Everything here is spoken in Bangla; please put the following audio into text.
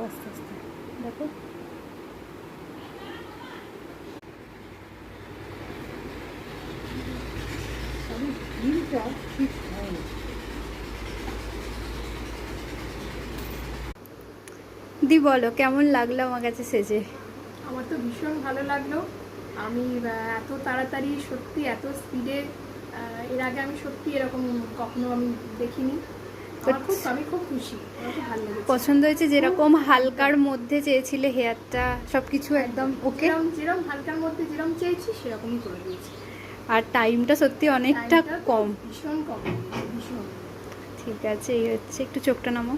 আস্তে আস্তে, দেখো। দি বলো কেমন লাগলো আমার কাছে সেজে? আমার তো ভীষণ ভালো লাগলো। আমি এত তাড়াতাড়ি সত্যি এত স্পিডে এর আগে আমি সত্যি এরকম কখনো আমি দেখিনি। আমি খুব খুশি, আমার খুব ভালো লেগেছে। পছন্দ হয়েছে? যেরকম হালকার মধ্যে চেয়েছিলে হেয়ারটা, সবকিছু একদম ওকে? যেরকম হালকার মধ্যে যেরকম চেয়েছি সেরকমই করে দিয়েছি। আর টাইমটা সত্যি অনেকটা কম, ভীষণ কম, ভীষণ। ঠিক আছে, এই হচ্ছে, একটু চোখটা নামো।